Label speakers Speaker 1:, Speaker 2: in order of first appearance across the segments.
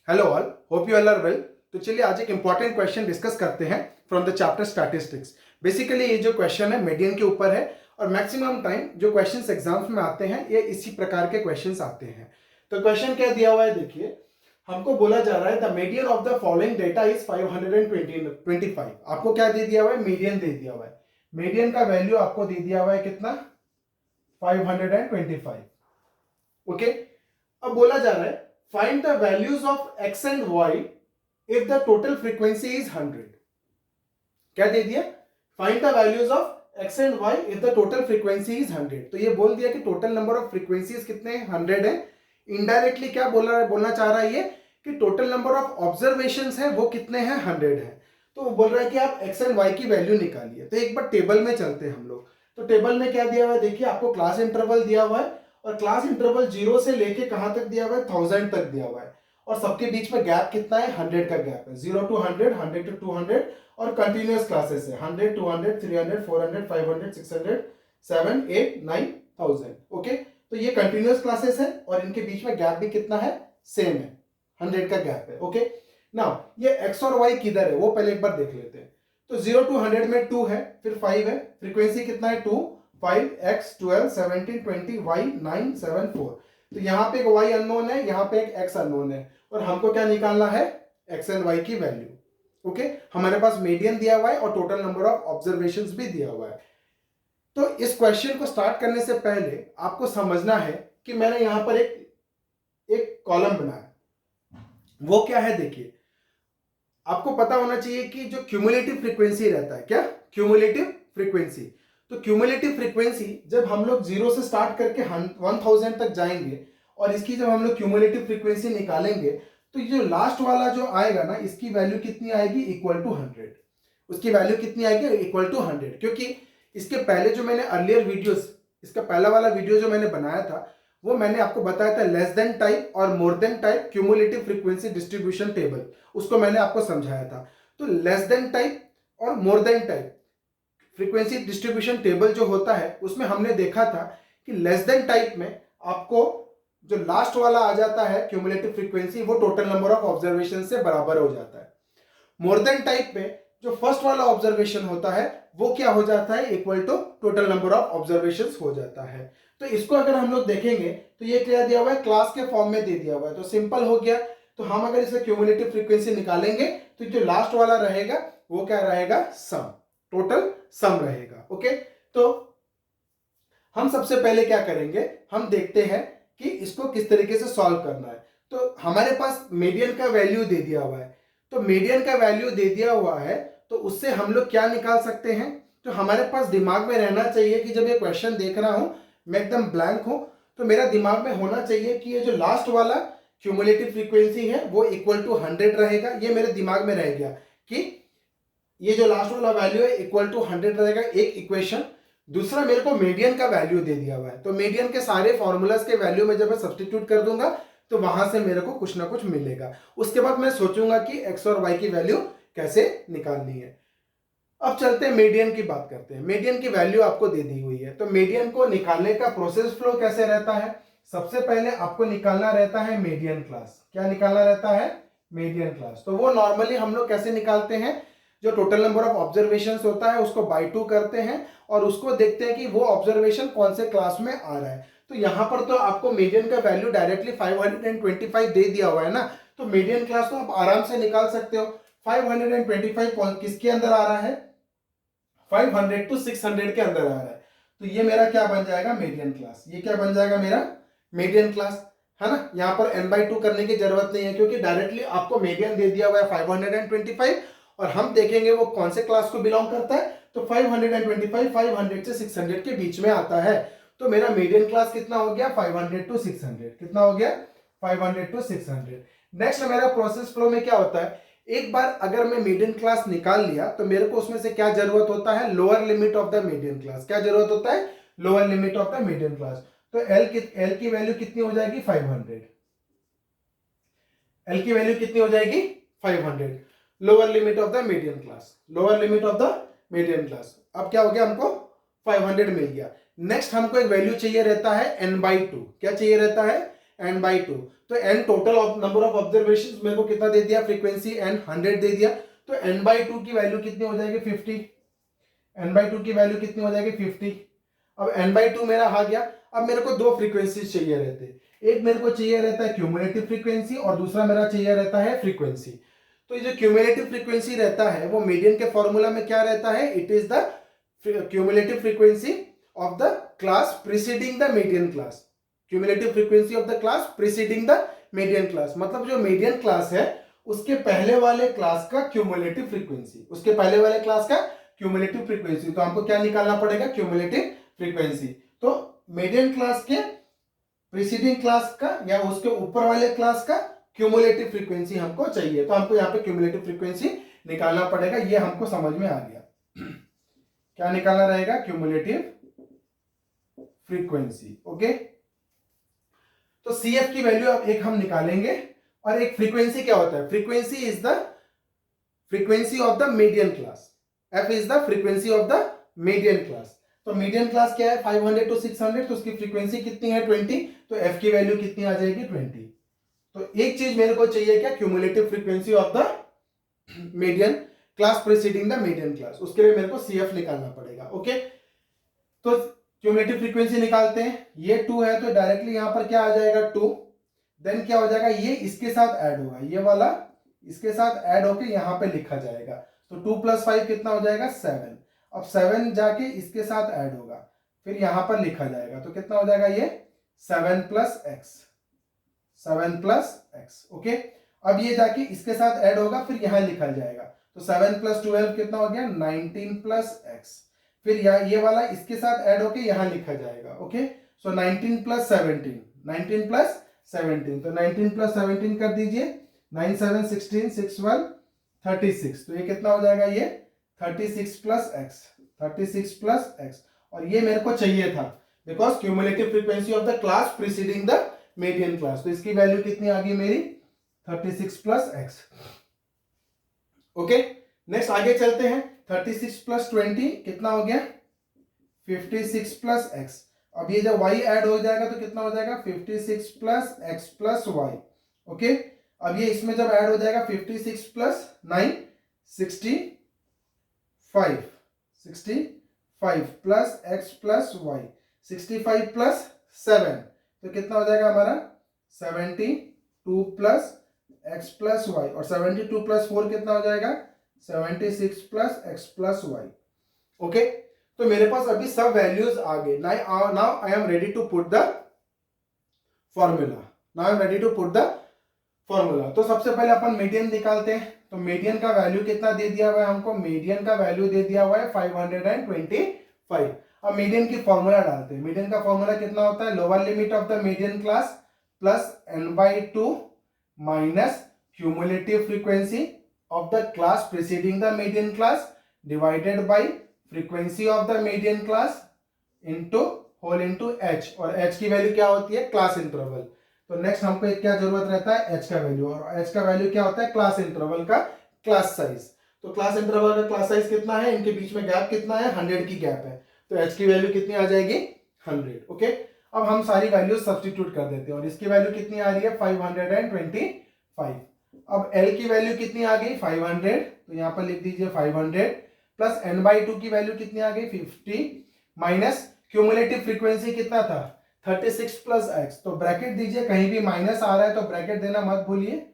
Speaker 1: Hello all, hope you all are well. तो चलिए आज एक इंपॉर्टेंट क्वेश्चन डिस्कस करते हैं from the chapter statistics. Basically ये जो क्वेश्चन है मीडियन के ऊपर है और मैक्सिमम टाइम जो क्वेश्चंस एग्जाम्स में आते हैं ये इसी प्रकार के क्वेश्चंस आते हैं। तो क्वेश्चन क्या दिया हुआ है देखिए, हमको बोला जा रहा है the median of the following data is 525। आपको क्या दे दिया हुआ है? मीडियन दे दिया हुआ है। मीडियन का वैल्यू आपको दे दिया हुआ है कितना? 525। ओके, अब बोला जा रहा है find the values of x and y if the total frequency is 100। क्या दे दिया? find the values of x and y if the total frequency is 100। तो ये बोल दिया कि टोटल नंबर ऑफ फ्रीक्वेंसीज कितने हैं? 100 है। इनडायरेक्टली क्या बोलना चाह रहा है ये कि टोटल नंबर ऑफ ऑब्जर्वेशंस है वो कितने हैं? 100 है। तो वो बोल रहा है कि आप x एंड y की वैल्यू निकालिए। तो एक बार टेबल में चलते हैं हम लोग। तो टेबल में क्या दिया हुआ है देखिए, आपको क्लास इंटरवल दिया हुआ है और क्लास इंटरवल 0 से लेके कहां तक दिया हुआ है? 1000 तक दिया हुआ है। और सबके बीच में गैप कितना है? 100 का गैप है। 0 to 100, 100 to 200 और कंटिन्यूअस क्लासेस है 100, 200, 300, 400, 500, 600, 7, 8, 9, 1000। ओके, तो ये कंटिन्यूअस क्लासेस है और इनके बीच में गैप भी कितना है? सेम है, 100 का गैप है। ओके, नाउ ये x और y किधर है वो पहले एक बार देख लेते हैं। तो 0 to 100 में 2 है, फिर 5 है, फ्रीक्वेंसी कितना है? 2, 5, x, 12, 17, 20, y, 9, 7, 4। तो यहाँ पे एक y अननोन है, यहाँ पे एक x अननोन है और हमको क्या निकालना है? x एंड y की वैल्यू। ओके, हमारे पास मीडियन दिया हुआ है और टोटल नंबर ऑफ ऑब्जर्वेशंस भी दिया हुआ है। तो इस क्वेश्चन को स्टार्ट करने से पहले आपको समझना है कि मैंने यहां पर एक कॉलम बनाया। वो क्या है देखिए, आपको पता होना चाहिए कि जो क्यूमुलेटिव फ्रीक्वेंसी रहता है, क्या? Cumulative frequency. तो क्यूमुलेटिव फ्रीक्वेंसी जब हम लोग 0 से स्टार्ट करके 1000 तक जाएंगे और इसकी जब हम लोग क्यूमुलेटिव फ्रीक्वेंसी निकालेंगे तो ये जो लास्ट वाला जो आएगा ना, इसकी वैल्यू कितनी आएगी? Equal to 100। उसकी वैल्यू कितनी आएगी? Equal to 100। क्योंकि इसके पहले जो मैंने अर्लियर वीडियोस, इसका पहला वाला वीडियो जो मैंने बनाया था वो मैंने आपको बताया था लेस देन टाइप और more than type cumulative frequency distribution table, उसको मैंने आपको समझाया था। तो लेस देन टाइप और more than type frequency distribution table जो होता है उसमें हमने देखा था कि लेस देन टाइप में आपको जो लास्ट वाला आ जाता है क्यूमुलेटिव फ्रीक्वेंसी वो टोटल नंबर ऑफ ऑब्जर्वेशन से बराबर हो जाता है। मोर देन टाइप में जो फर्स्ट वाला ऑब्जर्वेशन होता है वो क्या हो जाता है? Equal to total number of observations हो जाता है। तो इसको अगर हम लोग देखेंगे तो ये क्या दिया हुआ है? क्लास के फॉर्म में दे दिया हुआ है। तो सिंपल हो गया। तो हम अगर इसे क्यूमुलेटिव फ्रीक्वेंसी निकालेंगे तो जो लास्ट वाला रहेगा वो क्या रहेगा? सम, टोटल सम रहेगा। ओके, तो हम सबसे पहले क्या करेंगे, हम देखते हैं कि इसको किस तरीके से सॉल्व करना है। तो हमारे पास मीडियन का वैल्यू दे दिया हुआ है। तो मीडियन का वैल्यू दे दिया हुआ है तो उससे हम लोग क्या निकाल सकते हैं? तो हमारे पास दिमाग में रहना चाहिए कि जब ये क्वेश्चन देख रहा हूं मैं एकदम ब्लैंक हूं तो मेरा दिमाग में होना चाहिए कि ये जो लास्ट वाला क्यूमुलेटिव फ्रीक्वेंसी है वो इक्वल टू 100 रहेगा। ये मेरे दिमाग में रह गया कि ये जो लास्ट वाला वैल्यू है इक्वल टू 100 रहेगा, एक इक्वेशन। दूसरा मेरे को मीडियन का वैल्यू दे दिया हुआ है। तो मीडियन के सारे फॉर्मूलाज के वैल्यू में जब मैं सब्स्टिट्यूट कर दूंगा तो वहां से मेरे को कुछ ना कुछ मिलेगा। उसके बाद मैं सोचूंगा कि एक्स और वाई की वैल्यू कैसे निकालनी है। अब चलते हैं मीडियन की बात करते हैं। मीडियन की वैल्यू आपको दे दी हुई है तो मीडियन को निकालने का प्रोसेस फ्लो कैसे रहता है? सबसे पहले आपको निकालना रहता है मीडियन क्लास। क्या निकालना रहता है? Median class. तो वो नॉर्मली हम लोग कैसे निकालते हैं? जो टोटल नंबर ऑफ ऑब्जर्वेशंस होता है उसको बाय 2 करते हैं और उसको देखते हैं कि वो ऑब्जर्वेशन कौन से क्लास में आ रहा है। तो यहां पर तो आपको मीडियन का वैल्यू डायरेक्टली 525 दे दिया हुआ है ना, तो मीडियन क्लास तो आप आराम से निकाल सकते हो। 525 किसके अंदर आ रहा है? 500 to 600 के अंदर आ रहा है। तो ये मेरा क्या बन जाएगा? Median class. ये क्या बन जाएगा? मेरा मीडियन क्लास, है ना। यहाँ पर n/2 करने की जरूरत नहीं है क्योंकि डायरेक्टली आपको मीडियन दे दिया हुआ है 525 और हम देखेंगे वो कौन से क्लास को बिलोंग करता है। तो 525 500 से 600 के बीच में आता है। तो मेरा मीडियन क्लास कितना हो गया? 500 to 600। कितना हो गया? 500 to 600। नेक्स्ट मेरा प्रोसेस फ्लो में क्या होता है, एक बार अगर मैं मीडियन क्लास निकाल लिया तो मेरे को उसमें से क्या जरूरत होता है? Lower limit of the median class. क्या जरूरत होता है? Lower limit of the median class. तो L की वैल्यू कितनी हो जाएगी? 500। L की वैल्यू कितनी हो जाएगी? 500। Lower limit of the median class, lower limit of the median class. अब क्या हो गया? हमको 500 मिल गया। नेक्स्ट हमको एक वैल्यू चाहिए रहता है n/2। क्या चाहिए रहता है? n/2। तो n total number of observation मेरे को कितना दे दिया, फ्रीक्वेंसी n 100 दे दिया, तो n/2 की वैल्यू कितनी हो जाएगी 50, n/2 की वैल्यू कितनी हो जाएगी 50। अब n/2 मेरा आ गया। अब मेरे को दो फ्रीक्वेंसी चाहिए रहते हैं, एक मेरे को चाहिए रहता है क्यूमुलेटिव फ्रीक्वेंसी और दूसरा मेरा चाहिए रहता है फ्रीक्वेंसी। तो ये जो क्यूमुलेटिव फ्रीक्वेंसी रहता है वो मीडियन के फॉर्मूला में क्या रहता है, it is the cumulative frequency of the class preceding the median class. Cumulative frequency of the class preceding the median class, मतलब जो मीडियन क्लास है उसके पहले वाले क्लास का क्यूमुलेटिव फ्रीक्वेंसी, उसके पहले वाले क्लास का क्यूमुलेटिव फ्रीक्वेंसी। तो हमको क्या निकालना पड़ेगा, क्यूमुलेटिव फ्रीक्वेंसी। तो मीडियन क्लास के प्रीसीडिंग क्लास का या उसके ऊपर वाले क्लास का क्यूमुलेटिव फ्रीक्वेंसी हमको चाहिए, तो हमको यहाँ पे क्यूमुलेटिव फ्रीक्वेंसी निकालना पड़ेगा। ये हमको समझ में आ गया। क्या निकालना रहेगा, क्यूमुलेटिव फ्रीक्वेंसी। ओके, तो CF की वैल्यू अब एक हम निकालेंगे, और एक फ्रीक्वेंसी क्या होता है, frequency is the frequency of the median class, F is the frequency of the median class. तो मीडियन क्लास क्या है 500 to 600, तो उसकी फ्रीक्वेंसी कितनी है 20, तो F की वैल्यू कितनी आ जाएगी 20। तो एक चीज मेरे को चाहिए क्या, cumulative frequency of the median class preceding the median class, उसके लिए मेरे को CF निकालना पड़ेगा। ओके, तो क्यूमुलेटिव फ्रीक्वेंसी निकालते हैं। ये 2 है तो डायरेक्टली यहां पर क्या आ जाएगा 2, देन क्या हो जाएगा, ये इसके साथ ऐड होगा, ये वाला इसके साथ ऐड होके यहां पे लिखा जाएगा। तो 2 + 5 कितना हो जाएगा 7। अब 7 जाके इसके साथ ऐड होगा, फिर यहां पर लिखा जाएगा, तो कितना हो जाएगा ये 7 + x, 7 + x। ओके, अब ये जाके इसके साथ ऐड होगा, फिर यहां लिखा जाएगा, तो 7 + 12 कितना हो गया 19 + x, फिर ये वाला इसके साथ ऐड होके यहां लिखा जाएगा। ओके, सो 19 + 17, 19 + 17, तो 19 + 17 कर दीजिए, 9 7 16 6 1 36, तो ये कितना हो जाएगा, ये 36 + x, 36 + x। और ये मेरे को चाहिए था because cumulative frequency of the class preceding the median class, तो इसकी वैल्यू कितनी आ गई मेरी 36 + x। ओके, नेक्स्ट आगे चलते हैं। 36 + 20 कितना हो गया 56 + x। अब ये जब y ऐड हो जाएगा तो कितना हो जाएगा 56 + x + y। ओके, अब ये इसमें जब ऐड हो जाएगा 56 + 9 65 + x + y, 65 + 7, तो कितना हो जाएगा हमारा 72 + x + y, और 72 + 4 कितना हो जाएगा 76 + x + y। ओके, तो मेरे पास अभी सब वैल्यूज आ गए। Now I am ready to put the formula, now I am ready to put the formula. तो सबसे पहले अपन मीडियन निकालते हैं। तो मीडियन का वैल्यू कितना दे दिया हुआ है हमको, मीडियन का वैल्यू दे दिया हुआ है 525। अब मीडियन की फॉर्मूला डालते हैं। मीडियन का फॉर्मूला कितना होता है, lower limit of the median class plus n/2 minus cumulative frequency of the class preceding the median class divided by frequency of the median class into whole into h, और h की value क्या होती है class interval. तो next हमको एक क्या जरूरत रहता है, h का वैल्यू, और h का वैल्यू क्या होता है क्लास इंटरवल का क्लास साइज। तो क्लास इंटरवल का क्लास साइज कितना है, इनके बीच में गैप कितना है 100 की गैप है, तो h की वैल्यू कितनी आ जाएगी 100। ओके, अब हम सारी वैल्यू सब्स्टिट्यूट कर देते हैं, और इसकी वैल्यू कितनी आ रही है 525। अब l की वैल्यू कितनी आ गई 500, तो यहां पर लिख दीजिए 500 प्लस n/2 की वैल्यू कितनी आ गई 50 माइनस क्यूमुलेटिव फ्रीक्वेंसी कितना था 36 + x, तो ब्रैकेट दीजिए, कहीं भी माइनस आ रहा है तो ब्रैकेट देना मत भूलिए,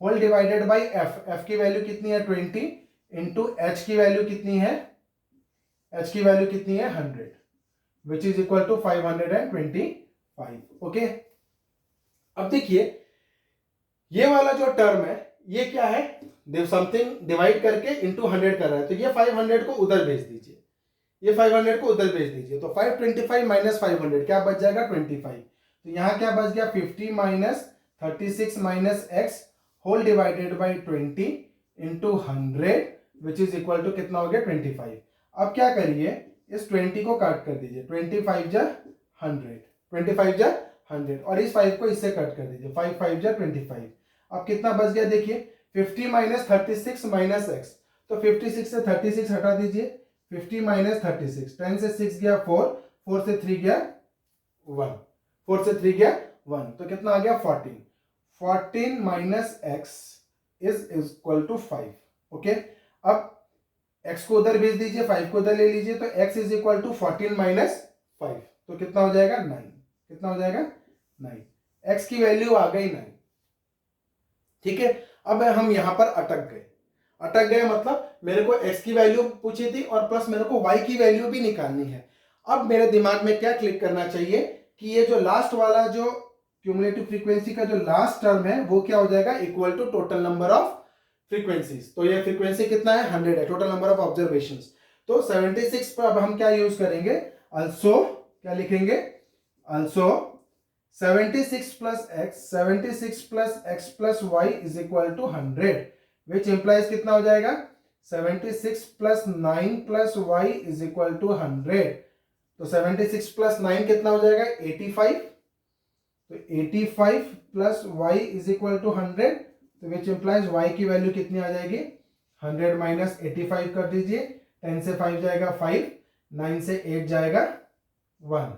Speaker 1: होल डिवाइडेड बाय f की वैल्यू कितनी है 20 इंटू h की वैल्यू कितनी है, h की वैल्यू कितनी है 100 which is equal to 525। Okay, अब देखिए ये वाला जो टर्म है ये क्या है, समथिंग डिवाइड करके इंटू 100 कर रहा है, तो ये 500 को उधर भेज दीजिए, ये 500 को उधर भेज दीजिए, तो 525 माइनस 500 क्या बच जाएगा 25। तो यहाँ क्या बच गया 50 minus 36 minus x whole divided by 20 into 100 which is equal to कितना हो गया 25। अब क्या करिए इस 20 को काट कर दीजिए, 25 जा 100, 25 जा 100, और इस 5 को इससे कट कर दीजिए, 5 5 जा 25। अब कितना बच गया देखिए 50 माइनस 36 माइनस x, तो 56 से 36 हटा दीजिए, 50 माइनस 36, 10 से 6 गया 4, 4 से 3 गया 1, 4 से 3 गया 1, तो कितना आ गया 14। 14 minus x is equal to 5। Okay, अब x को उधर भेज दीजिए, 5 को उधर ले लीजिए, तो x is equal to 14 minus 5, तो कितना हो जाएगा 9। कितना हो जाएगा 9। x की वैल्यू आ गई 9। ठीक है, अब हम यहां पर अटक गए मतलब मेरे को x की वैल्यू पूछी थी और प्लस मेरे को y की वैल्यू भी निकालनी है। अब मेरे दिमाग में क्या क्लिक करना चाहिए कि ये जो लास्ट वाला जो क्यूमुलेटिव फ्रीक्वेंसी का जो लास्ट टर्म है वो क्या हो जाएगा, equal to total number of frequencies. तो ये फ्रीक्वेंसी कितना है, 100 है, टोटल नंबर ऑफ ऑब्जर्वेशंस। तो 76 पर अब हम क्या यूज करेंगे, अल्सो क्या लिखेंगे, also 76 plus x plus y is equal to 100, which implies कितना हो जाएगा, 76 plus 9 plus y is equal to 100। तो 76 प्लस 9 कितना हो जाएगा, 85। तो 85 plus y is equal to 100, तो विच इंप्लाइज y की वैल्यू कितनी आ जाएगी, 100 माइनस 85 कर दीजिए, 10 से 5 जाएगा 5, 9 से 8 जाएगा 1,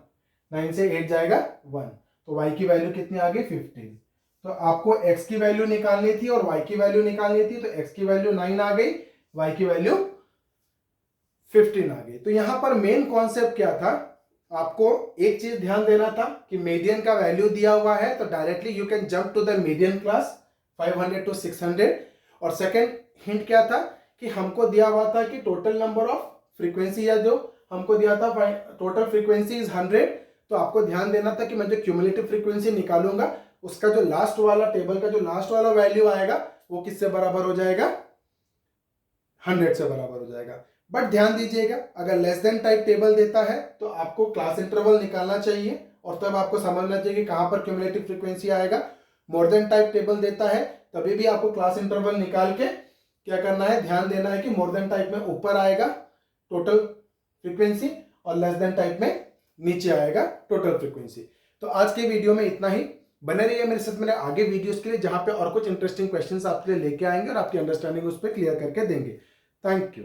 Speaker 1: 9 से 8 जाएगा 1, तो y की वैल्यू कितनी आ गई, 15। तो आपको x की वैल्यू निकालनी थी और y की वैल्यू निकालनी थी, तो x की वैल्यू 9 आ गई, y की वैल्यू 15 आ गई। तो यहां पर मेन कॉन्सेप्ट क्या था, आपको एक चीज ध्यान देना था कि मीडियन का वैल्यू दिया हुआ है तो directly you can jump to the median class 500 to 600। और सेकंड हिंट क्या था कि हमको दिया हुआ था कि टोटल नंबर ऑफ फ्रीक्वेंसी, या जो हमको दिया था टोटल फ्रीक्वेंसी इज 100, तो आपको ध्यान देना था कि मैं जो क्यूमुलेटिव फ्रीक्वेंसी निकालूंगा उसका जो लास्ट वाला टेबल का जो लास्ट वाला वैल्यू आएगा वो किससे बराबर हो जाएगा, 100 से बराबर हो जाएगा। बट ध्यान दीजिएगा, अगर लेस देन टाइप टेबल देता है तो आपको क्लास इंटरवल निकालना चाहिए और तब आपको समझना चाहिए कि कहां पर क्यूमुलेटिव फ्रीक्वेंसी आएगा। मोर देन टाइप टेबल देता है तभी भी आपको क्लास इंटरवल निकाल के क्या करना है, ध्यान देना है कि मोर देन टाइप में ऊपर आएगा टोटल फ्रीक्वेंसी और लेस देन टाइप में नीचे आएगा टोटल फ्रीक्वेंसी। तो आज के वीडियो में इतना ही। बने रहिए मेरे साथ मेरे आगे वीडियोस के लिए, जहां पे और कुछ इंटरेस्टिंग क्वेश्चंस आपके लिए लेके आएंगे और आपकी अंडरस्टैंडिंग उस पर क्लियर करके देंगे। Thank you.